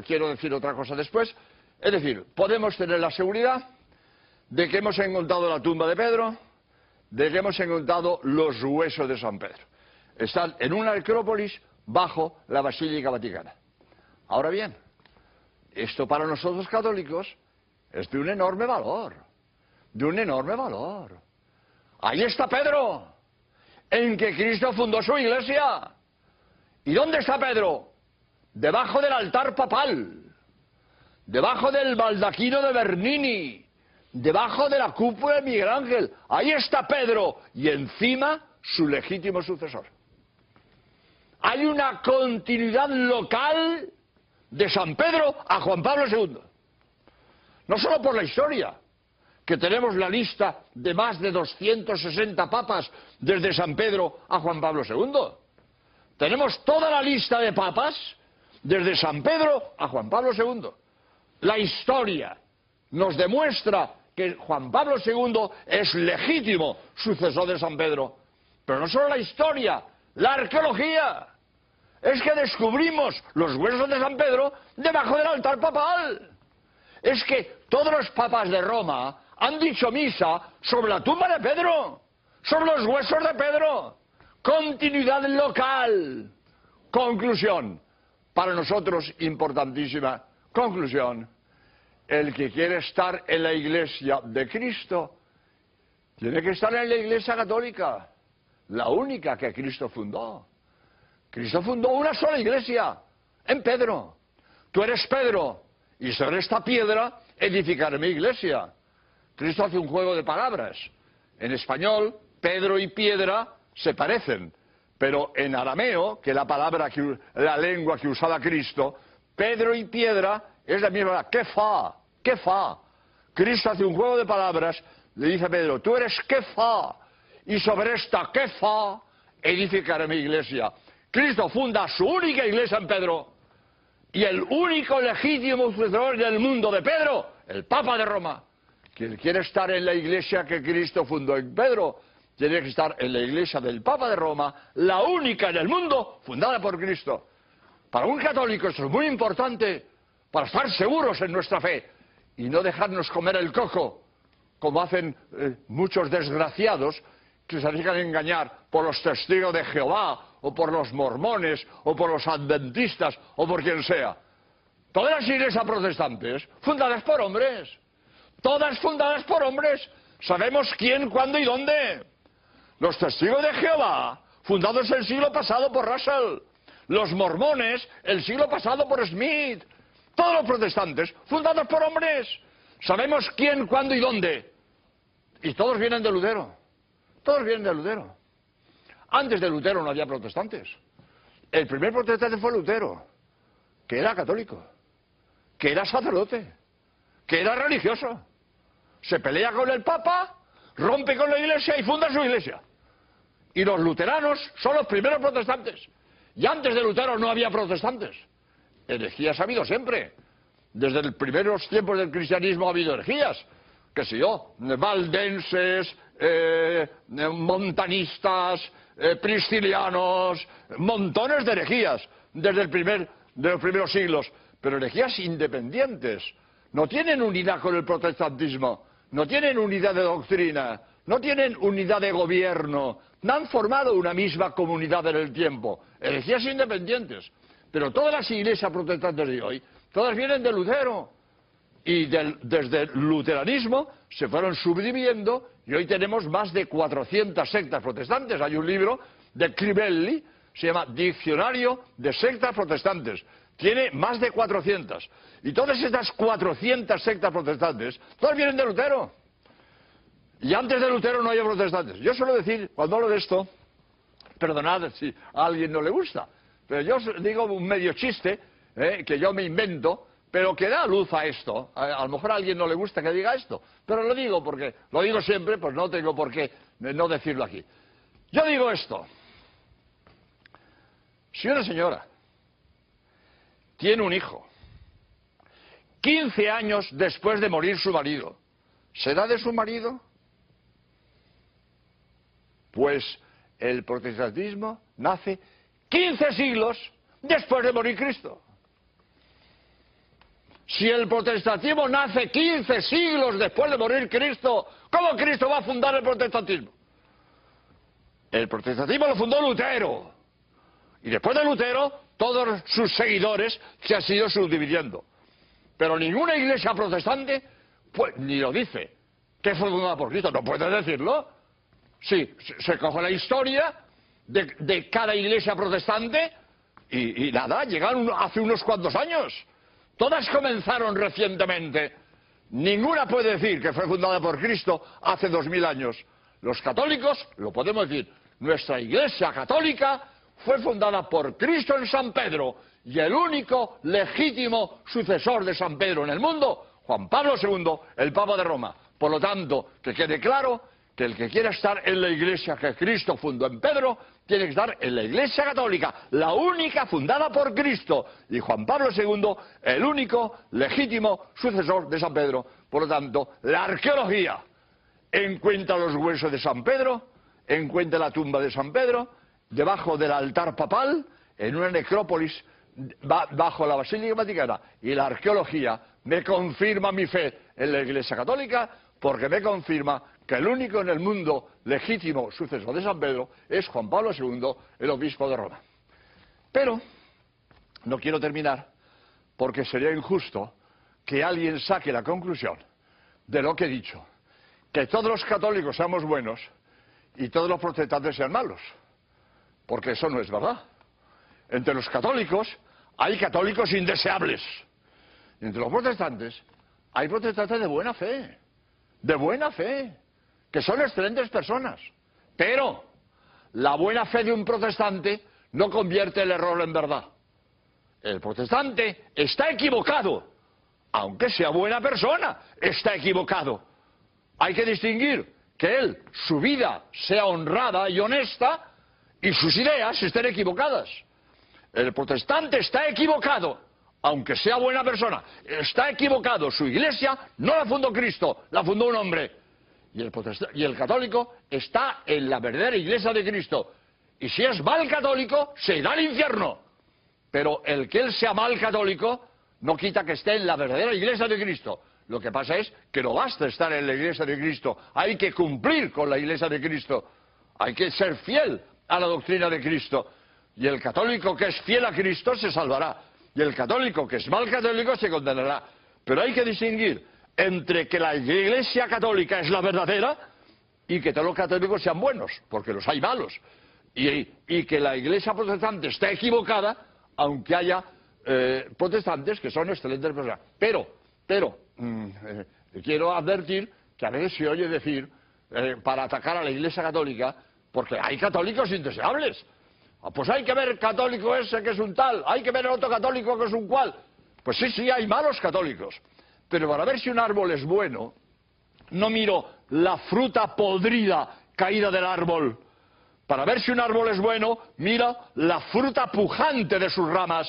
quiero decir otra cosa después. Es decir, podemos tener la seguridad de que hemos encontrado la tumba de Pedro, de que hemos encontrado los huesos de San Pedro. Están en una necrópolis bajo la Basílica Vaticana. Ahora bien, esto para nosotros católicos es de un enorme valor, de un enorme valor. Ahí está Pedro, en que Cristo fundó su iglesia. ¿Y dónde está Pedro? Debajo del altar papal, debajo del baldaquino de Bernini, debajo de la cúpula de Miguel Ángel. Ahí está Pedro y encima su legítimo sucesor. Hay una continuidad local de San Pedro a Juan Pablo II. No solo por la historia, que tenemos la lista de más de 260 papas desde San Pedro a Juan Pablo II. Tenemos toda la lista de papas desde San Pedro a Juan Pablo II. La historia nos demuestra que Juan Pablo II es legítimo sucesor de San Pedro. Pero no solo la historia, la arqueología. Es que descubrimos los huesos de San Pedro debajo del altar papal. Es que todos los papas de Roma han dicho misa sobre la tumba de Pedro, sobre los huesos de Pedro. Continuidad local. Conclusión. Para nosotros importantísima. Conclusión. El que quiere estar en la iglesia de Cristo tiene que estar en la iglesia católica, la única que Cristo fundó. Cristo fundó una sola iglesia, en Pedro. Tú eres Pedro, y sobre esta piedra edificaré mi iglesia. Cristo hace un juego de palabras. En español, Pedro y piedra se parecen, pero en arameo, que es la lengua que usaba Cristo, Pedro y piedra es la misma. ¿Qué fa? ¿Qué fa? Cristo hace un juego de palabras, le dice a Pedro, tú eres ¿qué fa? Y sobre esta ¿qué fa? Edificaré mi iglesia. Cristo funda su única iglesia en Pedro, y el único legítimo sucesor del mundo de Pedro, el Papa de Roma. Quien quiere estar en la iglesia que Cristo fundó en Pedro, tiene que estar en la iglesia del Papa de Roma, la única en el mundo fundada por Cristo. Para un católico esto es muy importante, para estar seguros en nuestra fe y no dejarnos comer el coco, como hacen muchos desgraciados que se dejan engañar por los testigos de Jehová, o por los mormones, o por los adventistas, o por quien sea. Todas las iglesias protestantes, fundadas por hombres, todas fundadas por hombres, sabemos quién, cuándo y dónde. Los testigos de Jehová, fundados el siglo pasado por Russell. Los mormones, el siglo pasado por Smith. Todos los protestantes, fundados por hombres. Sabemos quién, cuándo y dónde. Y todos vienen de Lutero. Todos vienen de Lutero. Antes de Lutero no había protestantes. El primer protestante fue Lutero, que era católico, que era sacerdote, que era religioso. Se pelea con el Papa, rompe con la iglesia y funda su iglesia. Y los luteranos son los primeros protestantes. Y antes de Lutero no había protestantes. Herejías ha habido siempre. Desde los primeros tiempos del cristianismo ha habido herejías. Qué sé yo, valdenses, montanistas, priscilianos, montones de herejías desde de los primeros siglos. Pero herejías independientes. No tienen unidad con el protestantismo. No tienen unidad de doctrina. No tienen unidad de gobierno. No han formado una misma comunidad en el tiempo. Herejías independientes. Pero todas las iglesias protestantes de hoy, todas vienen de Lutero. Y desde el luteranismo se fueron subdividiendo y hoy tenemos más de 400 sectas protestantes. Hay un libro de Crivelli, se llama Diccionario de Sectas Protestantes. Tiene más de 400. Y todas estas 400 sectas protestantes, todas vienen de Lutero. Y antes de Lutero no había protestantes. Yo suelo decir, cuando hablo de esto, perdonad si a alguien no le gusta, pero yo digo un medio chiste, que yo me invento, pero que da luz a esto. A lo mejor a alguien no le gusta que diga esto, pero lo digo porque lo digo siempre, pues no tengo por qué no decirlo aquí. Yo digo esto. Si una señora tiene un hijo 15 años después de morir su marido, ¿será de su marido? Pues el protestantismo nace 15 siglos después de morir Cristo. Si el protestantismo nace 15 siglos después de morir Cristo, ¿cómo Cristo va a fundar el protestantismo? El protestantismo lo fundó Lutero. Y después de Lutero, todos sus seguidores se han ido subdividiendo. Pero ninguna iglesia protestante, pues, ni lo dice, que fue fundada por Cristo. No puede decirlo. Sí, se coge la historia de cada iglesia protestante y nada, llegaron hace unos cuantos años. Todas comenzaron recientemente. Ninguna puede decir que fue fundada por Cristo hace 2000 años. Los católicos, lo podemos decir, nuestra iglesia católica fue fundada por Cristo en San Pedro, y el único legítimo sucesor de San Pedro en el mundo, Juan Pablo II, el Papa de Roma. Por lo tanto, que quede claro que el que quiera estar en la iglesia que Cristo fundó en Pedro, tiene que estar en la iglesia católica, la única fundada por Cristo, y Juan Pablo II, el único legítimo sucesor de San Pedro. Por lo tanto, la arqueología encuentra los huesos de San Pedro, encuentra la tumba de San Pedro, debajo del altar papal, en una necrópolis bajo la Basílica Vaticana, y la arqueología me confirma mi fe en la Iglesia Católica, porque me confirma que el único en el mundo legítimo sucesor de San Pedro es Juan Pablo II, el obispo de Roma. Pero no quiero terminar porque sería injusto que alguien saque la conclusión de lo que he dicho, que todos los católicos seamos buenos y todos los protestantes sean malos, porque eso no es verdad. Entre los católicos hay católicos indeseables, y entre los protestantes hay protestantes de buena fe, que son excelentes personas. Pero la buena fe de un protestante no convierte el error en verdad. El protestante está equivocado, aunque sea buena persona, está equivocado. Hay que distinguir que su vida sea honrada y honesta, y sus ideas estén equivocadas. El protestante está equivocado, aunque sea buena persona, está equivocado. Su iglesia no la fundó Cristo, la fundó un hombre. Y el católico está en la verdadera iglesia de Cristo. Y si es mal católico, se irá al infierno. Pero el que él sea mal católico no quita que esté en la verdadera iglesia de Cristo. Lo que pasa es que no basta estar en la iglesia de Cristo, hay que cumplir con la iglesia de Cristo. Hay que ser fiel a la doctrina de Cristo. Y el católico que es fiel a Cristo se salvará. Y el católico que es mal católico se condenará. Pero hay que distinguir entre que la iglesia católica es la verdadera y que todos los católicos sean buenos, porque los hay malos. Y que la iglesia protestante está equivocada, aunque haya protestantes que son excelentes personas. Pero quiero advertir que a veces se oye decir, para atacar a la iglesia católica, porque hay católicos indeseables. Pues hay que ver el católico ese que es un tal, hay que ver el otro católico que es un cual. Pues sí, hay malos católicos. Pero para ver si un árbol es bueno, no miro la fruta podrida caída del árbol. Para ver si un árbol es bueno, mira la fruta pujante de sus ramas.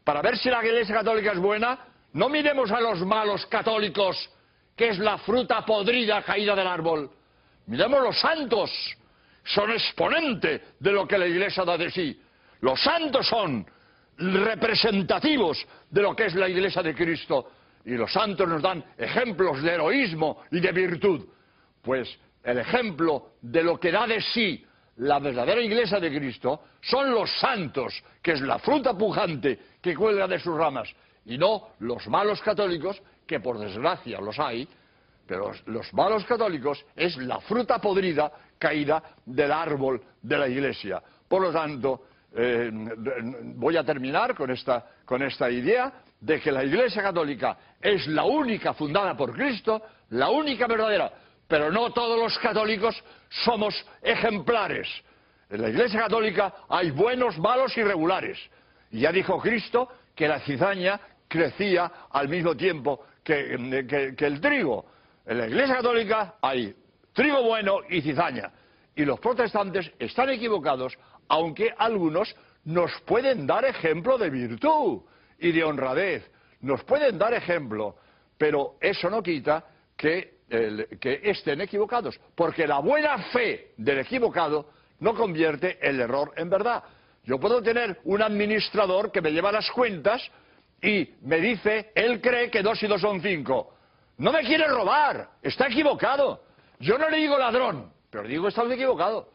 Para ver si la iglesia católica es buena, no miremos a los malos católicos, que es la fruta podrida caída del árbol. Miremos los santos. Son exponente de lo que la iglesia da de sí. Los santos son representativos de lo que es la iglesia de Cristo. Y los santos nos dan ejemplos de heroísmo y de virtud. Pues el ejemplo de lo que da de sí la verdadera iglesia de Cristo son los santos, que es la fruta pujante que cuelga de sus ramas. Y no los malos católicos, que por desgracia los hay. Pero los malos católicos es la fruta podrida caída del árbol de la iglesia. Por lo tanto, voy a terminar con esta idea de que la iglesia católica es la única fundada por Cristo, la única verdadera, pero no todos los católicos somos ejemplares. En la iglesia católica hay buenos, malos y regulares. Y ya dijo Cristo que la cizaña crecía al mismo tiempo que el trigo. En la iglesia católica hay trigo bueno y cizaña. Y los protestantes están equivocados, aunque algunos nos pueden dar ejemplo de virtud y de honradez. Nos pueden dar ejemplo, pero eso no quita que estén equivocados. Porque la buena fe del equivocado no convierte el error en verdad. Yo puedo tener un administrador que me lleva las cuentas y me dice, él cree que 2 y 2 son 5. No me quiere robar, está equivocado. Yo no le digo ladrón, pero digo está equivocado.